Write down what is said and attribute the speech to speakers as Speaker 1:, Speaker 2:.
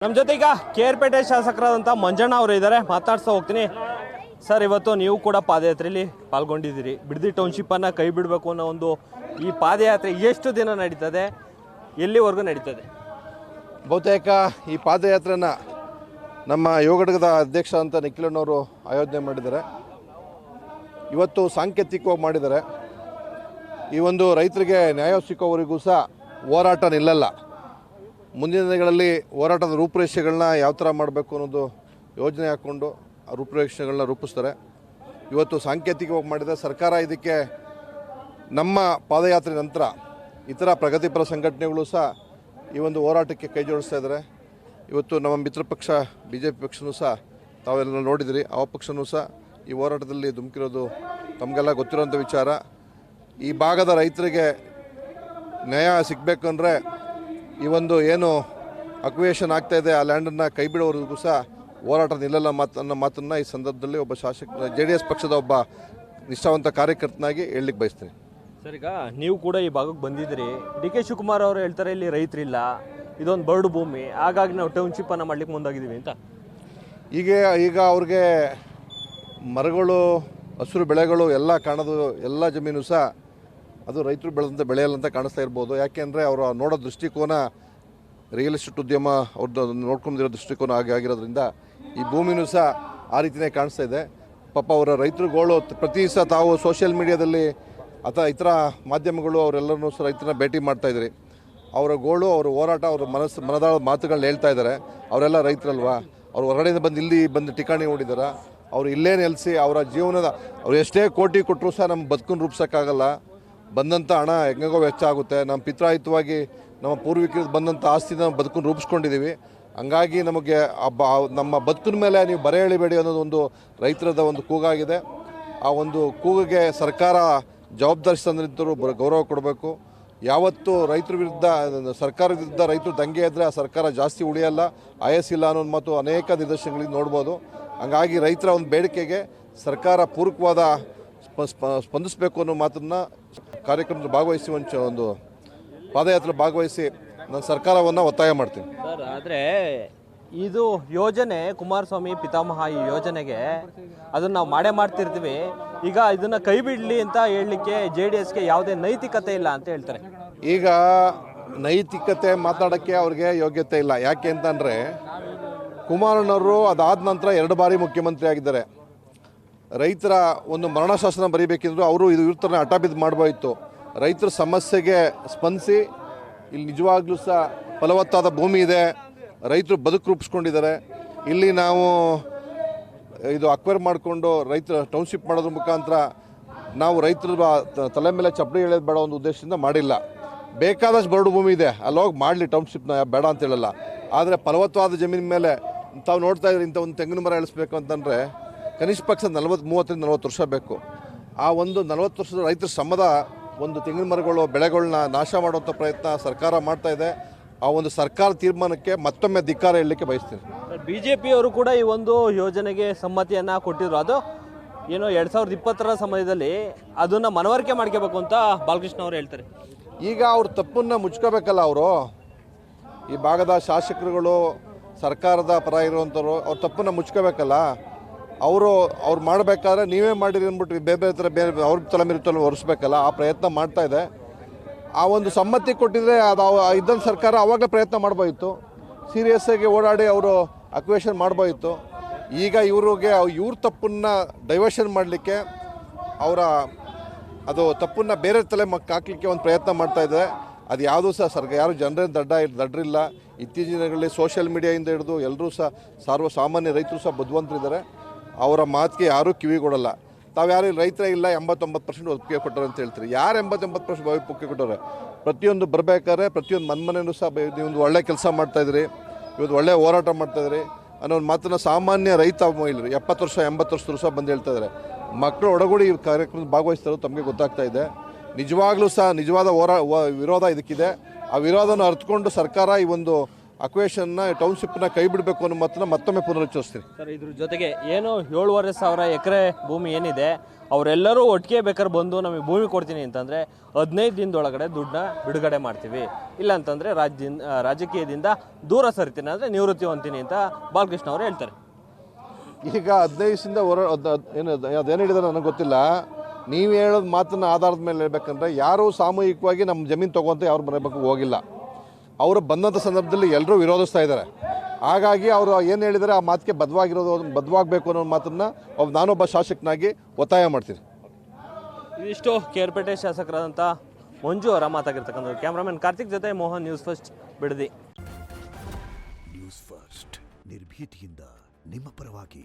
Speaker 1: ನಮ್ಮ ಜೊತೆ ಈಗ ಕೇರ್ಪೇಟೆ ಶಾಸಕರಾದಂಥ ಮಂಜಣ್ಣ ಅವರು ಇದ್ದಾರೆ, ಮಾತಾಡ್ತಾ ಹೋಗ್ತೀನಿ. ಸರ್, ಇವತ್ತು ನೀವು ಕೂಡ ಪಾದಯಾತ್ರೆಯಲ್ಲಿ ಪಾಲ್ಗೊಂಡಿದ್ದೀರಿ. ಬಿಡದಿ ಟೌನ್ಶಿಪ್ಪನ್ನು ಕೈ ಬಿಡಬೇಕು ಅನ್ನೋ ಒಂದು ಈ ಪಾದಯಾತ್ರೆ ಎಷ್ಟು ದಿನ ನಡೀತದೆ, ಎಲ್ಲಿವರೆಗೂ ನಡೀತದೆ?
Speaker 2: ಬಹುತೇಕ ಈ ಪಾದಯಾತ್ರೆನ ನಮ್ಮ ಯುವ ಘಟಕದ ಅಧ್ಯಕ್ಷ ಅಂತ ನಿಖಿಲಣ್ಣವರು ಆಯೋಜನೆ ಮಾಡಿದ್ದಾರೆ. ಇವತ್ತು ಸಾಂಕೇತಿಕವಾಗಿ ಮಾಡಿದ್ದಾರೆ. ಈ ಒಂದು ರೈತರಿಗೆ ನ್ಯಾಯ ಸಿಕ್ಕೋವರೆಗೂ ಸಹ ಹೋರಾಟ ನಿಲ್ಲಲ್ಲ. ಮುಂದಿನ ದಿನಗಳಲ್ಲಿ ಹೋರಾಟದ ರೂಪುರೇಷೆಗಳನ್ನ ಯಾವ ಥರ ಮಾಡಬೇಕು ಅನ್ನೋದು ಯೋಜನೆ ಹಾಕ್ಕೊಂಡು ಆ ರೂಪುರೇಷೆಗಳನ್ನ ರೂಪಿಸ್ತಾರೆ. ಇವತ್ತು ಸಾಂಕೇತಿಕವಾಗಿ ಮಾಡಿದ ಸರ್ಕಾರ ಇದಕ್ಕೆ ನಮ್ಮ ಪಾದಯಾತ್ರೆ ನಂತರ ಇತರ ಪ್ರಗತಿಪರ ಸಂಘಟನೆಗಳು ಸಹ ಈ ಒಂದು ಹೋರಾಟಕ್ಕೆ ಕೈ ಜೋಡಿಸ್ತಾ ಇದ್ದಾರೆ. ಇವತ್ತು ನಮ್ಮ ಮಿತ್ರ ಪಕ್ಷ BJP ಪಕ್ಷನೂ ಸಹ ತಾವೆಲ್ಲ ನೋಡಿದಿರಿ, ಆ ಪಕ್ಷನೂ ಸಹ ಈ ಹೋರಾಟದಲ್ಲಿ ಧುಮುಕಿರೋದು ತಮಗೆಲ್ಲ ಗೊತ್ತಿರೋಂಥ ವಿಚಾರ. ಈ ಭಾಗದ ರೈತರಿಗೆ ನ್ಯಾಯ ಸಿಗಬೇಕಂದ್ರೆ ಈ ಒಂದು ಏನು ಅಕ್ವಿಯೇಷನ್ ಆಗ್ತಾಯಿದೆ ಆ ಲ್ಯಾಂಡನ್ನು ಕೈ ಬಿಡೋವರೆಗೂ ಸಹ ಹೋರಾಟ ನಿಲ್ಲಲ್ಲ ಅನ್ನೋ ಮಾತನ್ನು ಈ ಸಂದರ್ಭದಲ್ಲಿ ಒಬ್ಬ ಶಾಸಕ JDS ಪಕ್ಷದ ಒಬ್ಬ ನಿಷ್ಠಾವಂತ ಕಾರ್ಯಕರ್ತನಾಗಿ ಹೇಳಲಿಕ್ಕೆ ಬಯಸ್ತೀನಿ.
Speaker 1: ಸರ್, ಈಗ ನೀವು ಕೂಡ ಈ ಭಾಗಕ್ಕೆ ಬಂದಿದ್ದೀರಿ. DK ಶಿವಕುಮಾರ್ ಅವರು ಹೇಳ್ತಾರೆ ಇಲ್ಲಿ ರೈತರಿಲ್ಲ, ಇದೊಂದು ಬರಡು ಭೂಮಿ, ಹಾಗಾಗಿ ನಾವು ಟೌನ್ಶಿಪ್ಪನ್ನು ಮಾಡ್ಲಿಕ್ಕೆ ಮುಂದಾಗಿದ್ದೀವಿ ಅಂತ.
Speaker 2: ಈಗ ಅವ್ರಿಗೆ ಮರಗಳು, ಹಸಿರು ಬೆಳೆಗಳು ಎಲ್ಲ ಕಾಣೋದು, ಎಲ್ಲ ಜಮೀನು ಸಹ ಅದು ರೈತರು ಬೆಳೆದಂಥ ಬೆಳೆಯಲ್ಲ ಅಂತ ಕಾಣಿಸ್ತಾ ಇರ್ಬೋದು. ಯಾಕೆಂದರೆ ಅವರು ನೋಡೋ ದೃಷ್ಟಿಕೋನ ರಿಯಲ್ ಎಸ್ಟೇಟ್ ಉದ್ಯಮ ಅವ್ರದ್ದು ನೋಡ್ಕೊಂಡಿರೋ ದೃಷ್ಟಿಕೋನ ಆಗಿರೋದ್ರಿಂದ ಈ ಭೂಮಿನೂ ಸಹ ಆ ರೀತಿಯೇ ಕಾಣಿಸ್ತಾ ಇದೆ. ಪಾಪ ಅವರ ರೈತರುಗಳು ಪ್ರತಿ ಸಹ ತಾವು ಸೋಷಿಯಲ್ ಮೀಡಿಯಾದಲ್ಲಿ ಅಥವಾ ಇತರ ಮಾಧ್ಯಮಗಳು ಅವರೆಲ್ಲರೂ ಸಹ ರೈತರನ್ನ ಭೇಟಿ ಮಾಡ್ತಾಯಿದ್ರಿ. ಅವರ ಗೋಳು, ಅವರ ಹೋರಾಟ, ಅವರ ಮನದಾಳ ಮಾತುಗಳನ್ನ ಹೇಳ್ತಾ ಇದ್ದಾರೆ. ಅವರೆಲ್ಲ ರೈತರಲ್ವಾ? ಅವ್ರು ಹೊರಗಡೆಯಿಂದ ಬಂದು ಇಲ್ಲಿ ಬಂದು ಠಿಕಾಣಿ ಹೂಡಿದಾರ. ಅವರು ಇಲ್ಲೇ ನೆಲೆಸಿ ಅವರ ಜೀವನದ ಅವ್ರು ಎಷ್ಟೇ ಕೋಟಿ ಕೊಟ್ಟರು ಸಹ ನಮ್ಮ ಬದುಕನ್ನು ರೂಪಿಸೋಕ್ಕಾಗಲ್ಲ. ಬಂದಂಥ ಹಣ ಹೆಂಗೋ ವೆಚ್ಚ ಆಗುತ್ತೆ. ನಮ್ಮ ಪಿತ್ರಾಹಿತವಾಗಿ ನಮ್ಮ ಪೂರ್ವಿಕರಿಗೆ ಬಂದಂಥ ಆಸ್ತಿನ ನಮ್ಮ ಬದುಕನ್ನು ರೂಪಿಸ್ಕೊಂಡಿದ್ದೀವಿ. ಹಂಗಾಗಿ ನಮಗೆ ನಮ್ಮ ಬದುಕಿನ ಮೇಲೆ ನೀವು ಬರೆ ಎಳಿಬೇಡಿ ಅನ್ನೋದು ಒಂದು ರೈತರದ ಒಂದು ಕೂಗಾಗಿದೆ. ಆ ಒಂದು ಕೂಗಿಗೆ ಸರ್ಕಾರ ಜವಾಬ್ದಾರಿ ತಂದಿದ್ದರು ಗೌರವ ಕೊಡಬೇಕು. ಯಾವತ್ತು ರೈತರ ವಿರುದ್ಧ, ಸರ್ಕಾರದ ವಿರುದ್ಧ ರೈತರು ದಂಗೆ ಇದ್ದರೆ ಆ ಸರ್ಕಾರ ಜಾಸ್ತಿ ಉಳಿಯಲ್ಲ, ಆಯಸ್ಸಿಲ್ಲ ಅನ್ನೋ ಮಾತು ಅನೇಕ ನಿದರ್ಶನಗಳಿಗೆ ನೋಡ್ಬೋದು. ಹಂಗಾಗಿ ರೈತರ ಒಂದು ಬೇಡಿಕೆಗೆ ಸರ್ಕಾರ ಪೂರಕವಾದ ಸ್ಪಂದಿಸಬೇಕು ಅನ್ನೋ ಮಾತನ್ನು ಕಾರ್ಯಕ್ರಮದಲ್ಲಿ ಭಾಗವಹಿಸಿ ಒಂದು ಪಾದಯಾತ್ರೆ ಭಾಗವಹಿಸಿ ನಾನು ಸರ್ಕಾರವನ್ನು ಒತ್ತಾಯ ಮಾಡ್ತೀನಿ.
Speaker 1: ಸರ್, ಆದರೆ ಇದು ಯೋಜನೆ ಕುಮಾರಸ್ವಾಮಿ ಪಿತಾಮಹ ಈ ಯೋಜನೆಗೆ ಅದನ್ನು ನಾವು ಮಾಡ್ತಿರ್ತೀವಿ. ಈಗ ಇದನ್ನು ಕೈ ಬಿಡಲಿ ಅಂತ ಹೇಳಲಿಕ್ಕೆ JDSಗೆ ಯಾವುದೇ ನೈತಿಕತೆ ಇಲ್ಲ ಅಂತ ಹೇಳ್ತಾರೆ.
Speaker 2: ಈಗ ನೈತಿಕತೆ ಮಾತಾಡೋಕ್ಕೆ ಅವ್ರಿಗೆ ಯೋಗ್ಯತೆ ಇಲ್ಲ. ಯಾಕೆ ಅಂತಂದರೆ ಕುಮಾರಣ್ಣವರು ಅದಾದ ನಂತರ 2 ಬಾರಿ ಮುಖ್ಯಮಂತ್ರಿ ಆಗಿದ್ದಾರೆ. ರೈತರ ಒಂದು ಮರಣ ಶಾಸನ ಬರೀಬೇಕಿದ್ರು ಅವರು ಇವ್ರ ಥರ ಹಠ ಬಿದ್ದು ಮಾಡ್ಬೋಯಿತ್ತು. ರೈತರ ಸಮಸ್ಯೆಗೆ ಸ್ಪಂದಿಸಿ ಇಲ್ಲಿ ನಿಜವಾಗ್ಲೂ ಸಹ ಫಲವತ್ತಾದ ಭೂಮಿ ಇದೆ, ರೈತರು ಬದುಕು ರೂಪಿಸ್ಕೊಂಡಿದ್ದಾರೆ. ಇಲ್ಲಿ ನಾವು ಇದು ಅಕ್ವೈರ್ ಮಾಡಿಕೊಂಡು ರೈತರ ಟೌನ್ಶಿಪ್ ಮಾಡೋದ್ರ ಮುಖಾಂತರ ನಾವು ರೈತರ ತಲೆ ಮೇಲೆ ಚಪ್ಪಡಿ ಎಳೆಯೋದು ಬೇಡ ಒಂದು ಉದ್ದೇಶದಿಂದ ಮಾಡಿಲ್ಲ. ಬೇಕಾದಷ್ಟು ಬರಡು ಭೂಮಿ ಇದೆ, ಅಲ್ಲೋಗಿ ಮಾಡಲಿ ಟೌನ್ಶಿಪ್ನ, ಬೇಡ ಅಂತ ಹೇಳಲ್ಲ. ಆದರೆ ಫಲವತ್ತಾದ ಜಮೀನ ಮೇಲೆ ತಾವು ನೋಡ್ತಾ ಇದ್ರೆ ಇಂಥ ಒಂದು ತೆಂಗಿನ ಮರ ಇಳಿಸ್ಬೇಕು ಅಂತಂದರೆ ಕನಿಷ್ಠ ಪಕ್ಷ 30-40 ವರ್ಷ ಬೇಕು. ಆ ಒಂದು 40 ವರ್ಷದ ರೈತರ ಶ್ರಮದ ಒಂದು ತೆಂಗಿನ ಮರಗಳು, ಬೆಳೆಗಳನ್ನ ನಾಶ ಮಾಡುವಂಥ ಪ್ರಯತ್ನ ಸರ್ಕಾರ ಮಾಡ್ತಾ ಇದೆ. ಆ ಒಂದು ಸರ್ಕಾರ ತೀರ್ಮಾನಕ್ಕೆ ಮತ್ತೊಮ್ಮೆ ಧಿಕ್ಕಾರ ಹೇಳಲಿಕ್ಕೆ ಬಯಸ್ತೀನಿ.
Speaker 1: BJP ಅವರು ಕೂಡ ಈ ಒಂದು ಯೋಜನೆಗೆ ಸಮ್ಮತಿಯನ್ನು ಕೊಟ್ಟಿದ್ರು. ಅದು ಏನೋ 2020ರ ಸಮಯದಲ್ಲಿ ಅದನ್ನು ಮನವರಿಕೆ ಮಾಡ್ಕೋಬೇಕು ಅಂತ ಬಾಲಕೃಷ್ಣ ಅವರು ಹೇಳ್ತಾರೆ.
Speaker 2: ಈಗ ಅವ್ರ ತಪ್ಪನ್ನು ಮುಚ್ಕೋಬೇಕಲ್ಲ. ಅವರು ಈ ಭಾಗದ ಶಾಸಕರುಗಳು, ಸರ್ಕಾರದ ಪರ ಇರುವಂಥವ್ರು ಅವ್ರ ತಪ್ಪನ್ನು ಮುಚ್ಕೋಬೇಕಲ್ಲ. ಅವ್ರು ಮಾಡಬೇಕಾದ್ರೆ ನೀವೇ ಮಾಡಿರಿ ಅಂದ್ಬಿಟ್ಟು ಬೇರೆ ಥರ ಅವ್ರ ತಲೆ ಮೇಲೆ ಒರೆಸ್ಬೇಕಲ್ಲ. ಆ ಪ್ರಯತ್ನ ಮಾಡ್ತಾ ಇದೆ. ಆ ಒಂದು ಸಮ್ಮತಿ ಕೊಟ್ಟಿದ್ರೆ ಅದು ಇದ್ದಂಥ ಸರ್ಕಾರ ಆವಾಗಲೇ ಪ್ರಯತ್ನ ಮಾಡ್ಬೋಯಿತ್ತು. ಸೀರಿಯಸ್ಸಾಗಿ ಓಡಾಡಿ ಅವರು ಅಕ್ವೇಷನ್ ಮಾಡ್ಬೋಯಿತ್ತು. ಈಗ ಇವ್ರ ತಪ್ಪನ್ನು ಡೈವರ್ಷನ್ ಮಾಡಲಿಕ್ಕೆ ಅದು ತಪ್ಪನ್ನು ಬೇರೆ ತಲೆ ಹಾಕಲಿಕ್ಕೆ ಒಂದು ಪ್ರಯತ್ನ ಮಾಡ್ತಾ ಇದೆ. ಅದು ಯಾವುದೂ ಸಹ ಯಾರು ಜನರೇನು ದಡ್ರಿಲ್ಲ. ಇತ್ತೀಚಿನ ದಿನಗಳಲ್ಲಿ ಸೋಷಿಯಲ್ ಮೀಡಿಯಾದಿಂದ ಹಿಡಿದು ಎಲ್ಲರೂ ಸಹ ಸಾಮಾನ್ಯ ರೈತರು ಸಹ ಬುದ್ಧಿವಂತರಿದ್ದಾರೆ. ಅವರ ಮಾತಿಗೆ ಯಾರೂ ಕಿವಿಗೊಡಲ್ಲ. ತಾವು ಯಾರು ರೈತರೇ ಇಲ್ಲ 89% ಒಪ್ಪಿಗೆ ಕೊಟ್ಟರು ಅಂತ ಹೇಳ್ತೀರಿ. ಯಾರು 80-80% ಒಪ್ಪಿಗೆ ಕೊಟ್ಟವ್ರೆ? ಪ್ರತಿಯೊಂದು ಬರಬೇಕಾದ್ರೆ ಪ್ರತಿಯೊಂದು ಮನೆಯೂ ಸಹ ನೀವೊಂದು ಒಳ್ಳೆ ಕೆಲಸ ಮಾಡ್ತಾಯಿದ್ರಿ, ಇವತ್ತು ಒಳ್ಳೆ ಹೋರಾಟ ಮಾಡ್ತಾಯಿದ್ರಿ ಅನ್ನೋ ಒಂದು ಮಾತನ್ನು ಸಾಮಾನ್ಯ ರೈತ ಮಹಿಳೆಯರು 70 ವರ್ಷ 80 ವರ್ಷ ಬಂದು ಹೇಳ್ತಾ ಇದ್ದಾರೆ. ಮಕ್ಕಳು ಒಡಗೂಡಿ ಈ ಕಾರ್ಯಕ್ರಮದಲ್ಲಿ ಭಾಗವಹಿಸ್ತಾರೋ ತಮಗೆ ಗೊತ್ತಾಗ್ತಾ ಇದೆ. ನಿಜವಾಗ್ಲೂ ಸಹ ನಿಜವಾದ ವಿರೋಧ ಇದಕ್ಕಿದೆ. ಆ ವಿರೋಧನ ಅರ್ಥಕೊಂಡು ಸರ್ಕಾರ ಈ ಒಂದು ಅಕ್ವೇಷನ್ನ ಟೌನ್ಶಿಪ್ನ ಕೈ ಬಿಡಬೇಕು ಅನ್ನೋ ಮಾತನ್ನ ಮತ್ತೊಮ್ಮೆ ಪುನರುಚ್ಚರಿಸ್ತೀನಿ.
Speaker 1: ಸರ್ ಇದ್ರ ಜೊತೆಗೆ ಏನು 7,500 ಎಕರೆ ಭೂಮಿ ಏನಿದೆ ಅವರೆಲ್ಲರೂ ಒಟ್ಟಿಗೆ ಬೇಕಾದ್ರೆ ಬಂದು ನಮಗೆ ಭೂಮಿ ಕೊಡ್ತೀನಿ ಅಂತಂದರೆ 15 ದಿನದೊಳಗಡೆ ದುಡ್ಡನ್ನ ಬಿಡುಗಡೆ ಮಾಡ್ತೀವಿ, ಇಲ್ಲ ಅಂತಂದರೆ ರಾಜಕೀಯದಿಂದ ದೂರ ಸರಿತೀನಿ ಅಂದರೆ ನಿವೃತ್ತಿ ಹೊಂತೀನಿ ಅಂತ ಬಾಲಕೃಷ್ಣ ಅವರು ಹೇಳ್ತಾರೆ.
Speaker 2: ಈಗ 15 ಅದೇನು ಹೇಳಿದಾರೆ ನನಗೆ ಗೊತ್ತಿಲ್ಲ. ನೀವು ಹೇಳೋದು ಮಾತನ್ನ ಆಧಾರದ ಮೇಲೆ ಹೇಳ್ಬೇಕಂದ್ರೆ ಯಾರೂ ಸಾಮೂಹಿಕವಾಗಿ ನಮ್ಮ ಜಮೀನು ತೊಗೊಂತ ಯಾರು ಬರಬೇಕು ಹೋಗಿಲ್ಲ. ಅವರು ಬಂದಂಥ ಸಂದರ್ಭದಲ್ಲಿ ಎಲ್ಲರೂ ವಿರೋಧಿಸ್ತಾ ಇದ್ದಾರೆ. ಹಾಗಾಗಿ ಅವರು ಏನು ಹೇಳಿದರೆ ಆ ಮಾತಿಗೆ ಬದ್ಧವಾಗಬೇಕು ಅನ್ನೋ ಮಾತನ್ನು ನಾನೊಬ್ಬ ಶಾಸಕನಾಗಿ ಒತ್ತಾಯ ಮಾಡ್ತೀನಿ.
Speaker 1: ಇದಿಷ್ಟು ಕೇರ್ಪೇಟೆ ಶಾಸಕರಾದಂಥ ಮಂಜು ಅವರ ಮಾತಾಗಿರ್ತಕ್ಕಂಥದ್ದು. ಕ್ಯಾಮ್ರಾಮನ್ ಕಾರ್ತಿಕ್ ಜೊತೆ Mohan, news first Bidadi.
Speaker 3: News first ನಿರ್ಭೀತಿಯಿಂದ ನಿಮ್ಮ ಪರವಾಗಿ.